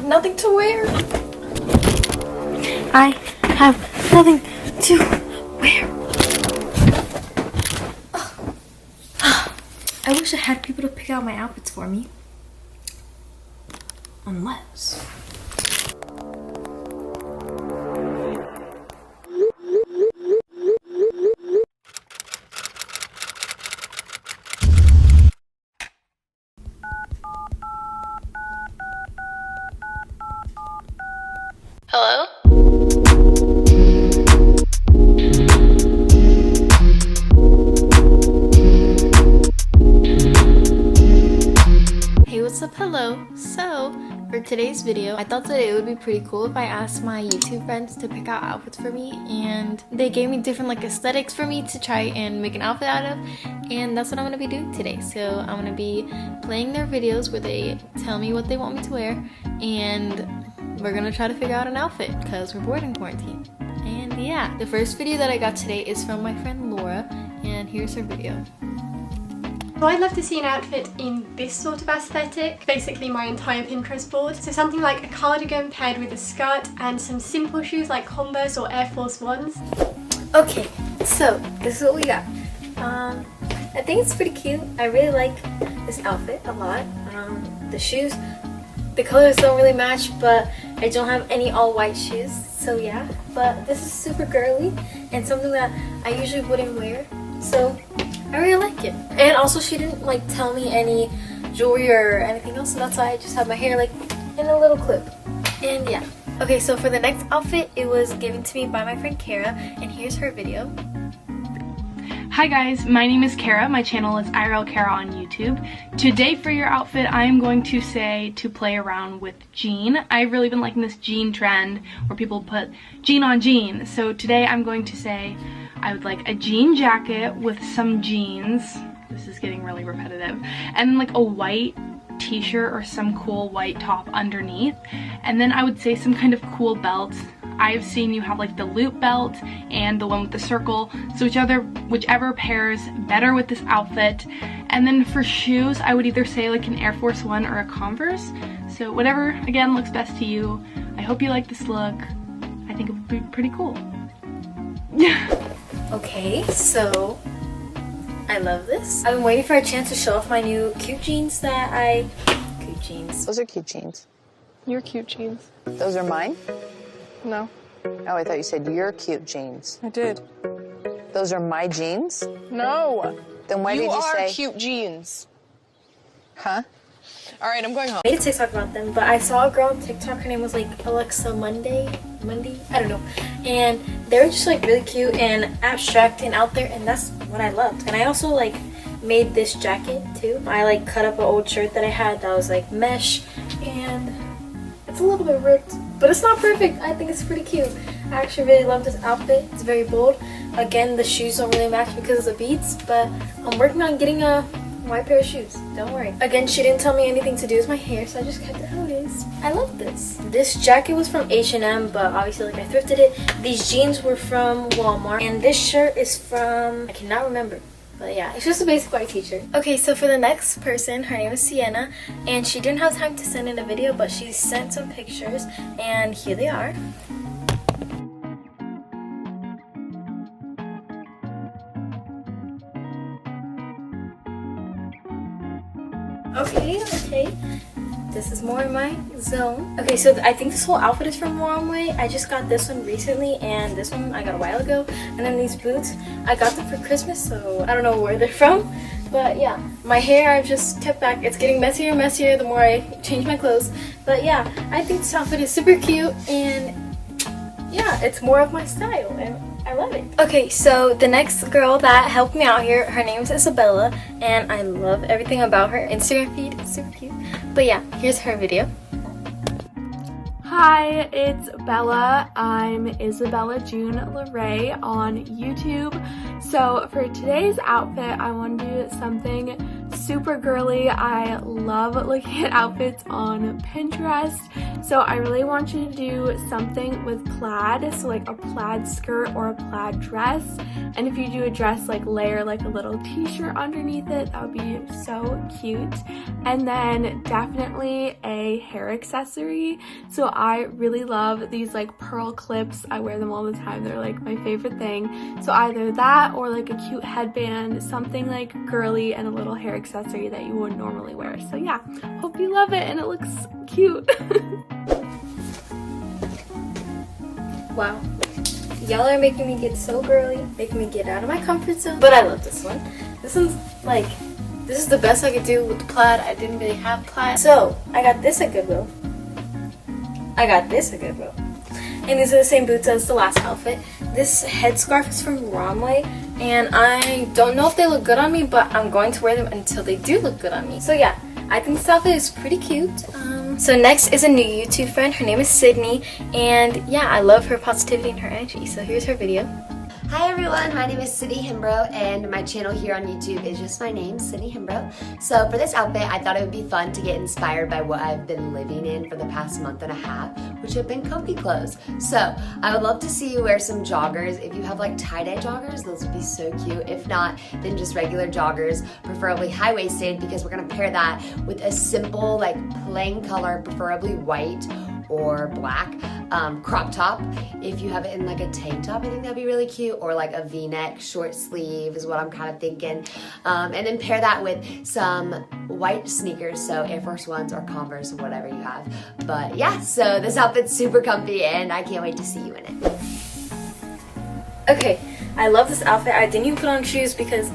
nothing to wear. I have nothing to wear. I wish I had people to pick out my outfits for me. Unless... Hello? Hey, what's up? Hello. So, for today's video, I thought that it would be pretty cool if I asked my YouTube friends to pick out outfits for me, and they gave me different like aesthetics for me to try and make an outfit out of, and that's what I'm gonna be doing today. So I'm gonna be playing their videos where they tell me what they want me to wear, and we're gonna try to figure out an outfit because we're bored in quarantine. And yeah, the first video that I got today is from my friend Laura, and here's her video. So I'd love to see an outfit in this sort of aesthetic, basically my entire Pinterest board. So something like a cardigan paired with a skirt and some simple shoes like Converse or Air Force Ones. Okay, so this is what we got. I think it's pretty cute. I really like this outfit a lot. The shoes, the colors don't really match, but I don't have any all white shoes, so yeah. But this is super girly and something that I usually wouldn't wear, so I really like it. And also she didn't like tell me any jewelry or anything else, so that's why I just have my hair like in a little clip. And yeah. Okay, so for the next outfit, it was given to me by my friend Kara, and here's her video. Hi guys, my name is Kara. My channel is IRL Kara on YouTube. Today for your outfit, I am going to say to play around with jean. I've really been liking this jean trend where people put jean on jean. So today I'm going to say I would like a jean jacket with some jeans. This is getting really repetitive. And then like a white t-shirt or some cool white top underneath. And then I would say some kind of cool belt. I've seen you have like the loop belt and the one with the circle, so whichever pairs better with this outfit. And then for shoes, I would either say like an Air Force One or a Converse. So whatever, again, looks best to you. I hope you like this look. I think it would be pretty cool. Okay, so I love this. I've been waiting for a chance to show off my new cute jeans that cute jeans. Those are cute jeans. Your cute jeans. Those are mine? No, Oh, I thought you said your cute jeans. I did. Those are my jeans? No. Then why did you say... cute jeans. Huh? All right, I'm going home. I made a TikTok about them, but I saw a girl on TikTok, her name was like Alexa Monday, I don't know. And they were just like really cute and abstract and out there, and that's what I loved. And I also like made this jacket too. I like cut up an old shirt that I had that was like mesh, and it's a little bit ripped, but it's not perfect. I think it's pretty cute. I actually really love this outfit. It's very bold. Again, the shoes don't really match because of the beads, but I'm working on getting a white pair of shoes. Don't worry. Again, she didn't tell me anything to do with my hair, so I just kept it how it is. I love this. This jacket was from H&M, but obviously like I thrifted it. These jeans were from Walmart, and this shirt is from, I cannot remember. But yeah, it's just a basic white t-shirt. Okay, so for the next person, her name is Sienna, and she didn't have time to send in a video, but she sent some pictures, and here they are. Okay. This is more in my zone. Okay, so I think this whole outfit is from Wrong Way. I just got this one recently, and this one I got a while ago. And then these boots, I got them for Christmas, so I don't know where they're from. But yeah, my hair I've just kept back. It's getting messier and messier the more I change my clothes. But yeah, I think this outfit is super cute, and yeah, it's more of my style, and I love it. Okay, so the next girl that helped me out here, her name is Isabella, and I love everything about her Instagram feed. It's super cute. But yeah, here's her video. Hi, it's Bella. I'm Isabella June LeRae on YouTube. So for today's outfit, I want to do something super girly. I love looking at outfits on Pinterest. So I really want you to do something with plaid. So like a plaid skirt or a plaid dress. And if you do a dress, like layer like a little t-shirt underneath it. That would be so cute. And then definitely a hair accessory. So I really love these like pearl clips. I wear them all the time. They're like my favorite thing. So either that or like a cute headband, something like girly, and a little hair accessory that you would normally wear. So yeah, hope you love it and it looks cute. Wow. Y'all are making me get so girly, making me get out of my comfort zone. But I love this one. This one's like, this is the best I could do with the plaid. I didn't really have plaid. So I got this at Goodwill. And these are the same boots as the last outfit. This headscarf is from Romwe, and I don't know if they look good on me, but I'm going to wear them until they do look good on me. So yeah, I think this outfit is pretty cute. So next is a new YouTube friend. Her name is Sydney, and yeah, I love her positivity and her energy. So here's her video. Hi everyone, my name is Sydney Himbro and my channel here on YouTube is just my name, Sydney Himbro. So for this outfit, I thought it would be fun to get inspired by what I've been living in for the past month and a half, which have been comfy clothes. So I would love to see you wear some joggers. If you have like tie-dye joggers, those would be so cute. If not, then just regular joggers, preferably high-waisted, because we're gonna pair that with a simple like plain color, preferably white or black crop top. If you have it in like a tank top, I think that'd be really cute, or like a v-neck short sleeve is what I'm kind of thinking. And then pair that with some white sneakers, so Air Force Ones or Converse or whatever you have. But yeah, so this outfit's super comfy and I can't wait to see you in it. Okay, I love this outfit. I didn't even put on shoes because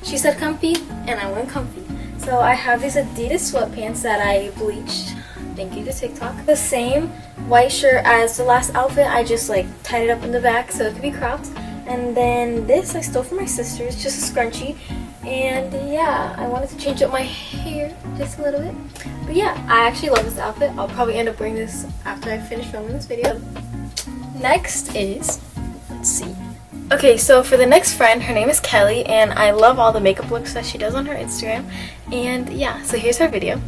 she said comfy and I went comfy. So I have these Adidas sweatpants that I bleached. Thank you to TikTok. The same white shirt as the last outfit. I just like tied it up in the back so it could be cropped. And then this I stole from my sister. It's just a scrunchie. And yeah, I wanted to change up my hair just a little bit. But yeah, I actually love this outfit. I'll probably end up wearing this after I finish filming this video. Next is, let's see. Okay, so for the next friend, her name is Kelly, and I love all the makeup looks that she does on her Instagram. And yeah, so here's her video.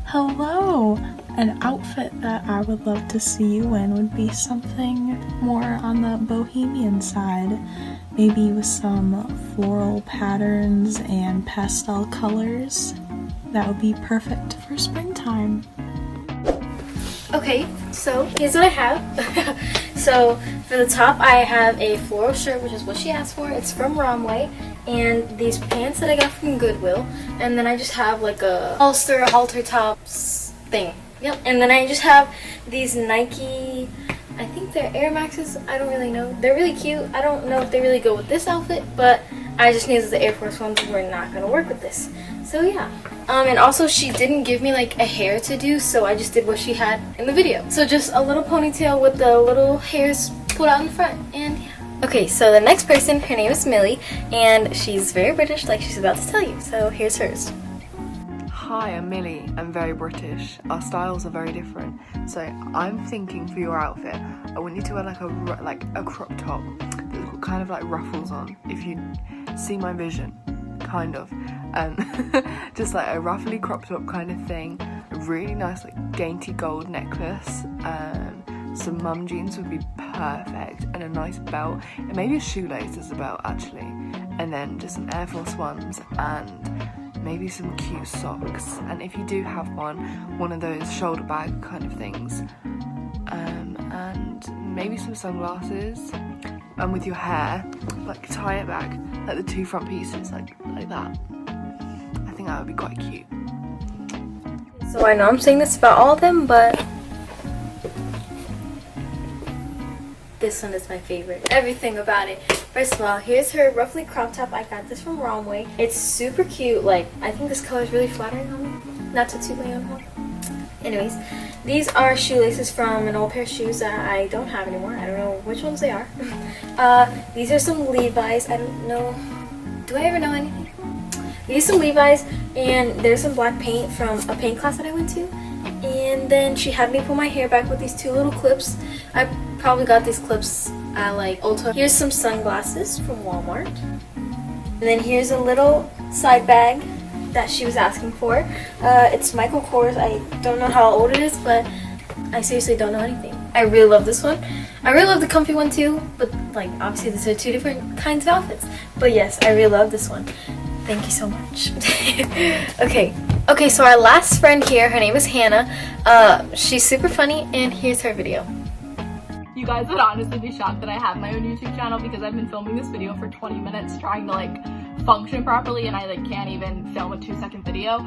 Hello! An outfit that I would love to see you in would be something more on the bohemian side. Maybe with some floral patterns and pastel colors. That would be perfect for springtime. Okay, so here's what I have. So for the top, I have a floral shirt, which is what she asked for. It's from Romwe. And these pants that I got from Goodwill. And then I just have like a halter tops thing. Yep. And then I just have these Nike, I think they're Air Maxes. I don't really know. They're really cute. I don't know if they really go with this outfit, but I just knew that the Air Force Ones were not going to work with this. So yeah. And also she didn't give me like a hair to do, so I just did what she had in the video. So just a little ponytail with the little hairs put out in front, and yeah. Okay, so the next person, her name is Millie, and she's very British, like she's about to tell you. So here's hers. Hi, I'm Millie. I'm very British. Our styles are very different. So I'm thinking for your outfit, I want you to wear like a crop top that's got kind of like ruffles on. If you see my vision, kind of. Just like a ruffly crop top kind of thing. A really nice like dainty gold necklace. Some mum jeans would be perfect, and a nice belt, and maybe a shoelace as a belt actually, and then just some Air Force Ones and maybe some cute socks, and if you do have one of those shoulder bag kind of things, and maybe some sunglasses, and with your hair, like tie it back, like the two front pieces, like that. I think that would be quite cute. So I know I'm saying this about all of them, but this one is my favorite. Everything about it. First of all, here's her roughly crop top. I got this from Romwe. It's super cute. Like, I think this color is really flattering on me. Not to toot my own horn. Anyways, these are shoelaces from an old pair of shoes that I don't have anymore. I don't know which ones they are. These are some Levi's. I don't know. Do I ever know anything? These are some Levi's, and there's some black paint from a paint class that I went to. And then she had me pull my hair back with these two little clips. I probably got these clips at like Ulta. Here's some sunglasses from Walmart. And then here's a little side bag that she was asking for. It's Michael Kors. I don't know how old it is, but I seriously don't know anything. I really love this one. I really love the comfy one too, but like obviously these are two different kinds of outfits. But yes, I really love this one. Thank you so much. Okay, so our last friend here, her name is Hannah. She's super funny, and here's her video. You guys would honestly be shocked that I have my own YouTube channel because I've been filming this video for 20 minutes trying to like function properly, and I like can't even film a 2-second video.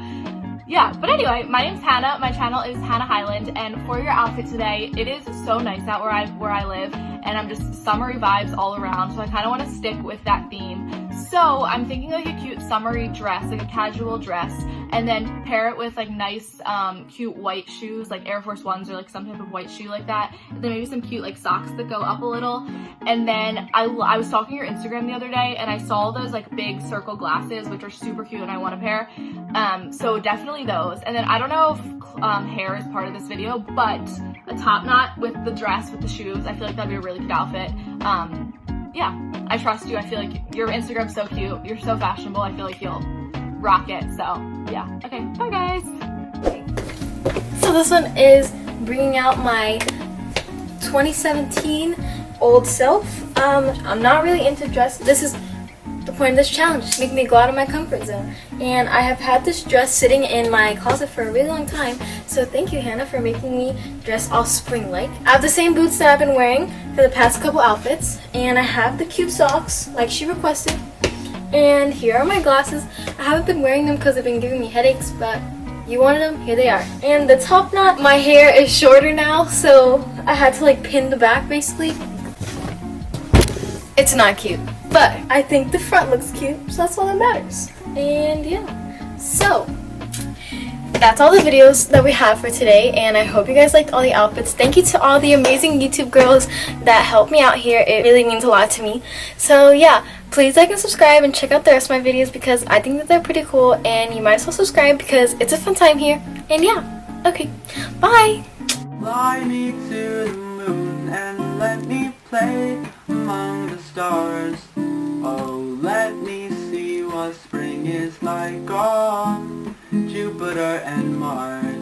Yeah, but anyway, my name's Hannah. My channel is Hannah Highland, and for your outfit today, it is so nice out where I live, and I'm just summery vibes all around, so I kind of want to stick with that theme. So I'm thinking like a cute summery dress, like a casual dress, and then pair it with like nice, cute white shoes, like Air Force Ones or like some type of white shoe like that, and then maybe some cute like socks that go up a little. And then I was stalking your Instagram the other day, and I saw those like big circle glasses, which are super cute, and I want a pair. So definitely those. And then I don't know if hair is part of this video, but a top knot with the dress with the shoes, I feel like that'd be a really cute outfit. Yeah, I trust you. I feel like your Instagram's so cute. You're so fashionable. I feel like you'll rock it. So yeah. Okay, bye guys. So this one is bringing out my 2017 old self. I'm not really into dress. This is the point of this challenge, to make me go out of my comfort zone. And I have had this dress sitting in my closet for a really long time, so thank you, Hannah, for making me dress all spring-like. I have the same boots that I've been wearing for the past couple outfits, and I have the cute socks like she requested, and here are my glasses. I haven't been wearing them because they've been giving me headaches, but you wanted them, here they are. And the top knot, my hair is shorter now, so I had to like pin the back basically. It's not cute, but I think the front looks cute, so that's all that matters. And yeah, so that's all the videos that we have for today, and I hope you guys liked all the outfits. Thank you to all the amazing YouTube girls that helped me out here. It really means a lot to me. So yeah, please like and subscribe and check out the rest of my videos because I think that they're pretty cool, and you might as well subscribe because it's a fun time here. And yeah, okay, bye! Fly me to the moon and let me play among the stars. Oh, let me see what spring is like on Jupiter and Mars.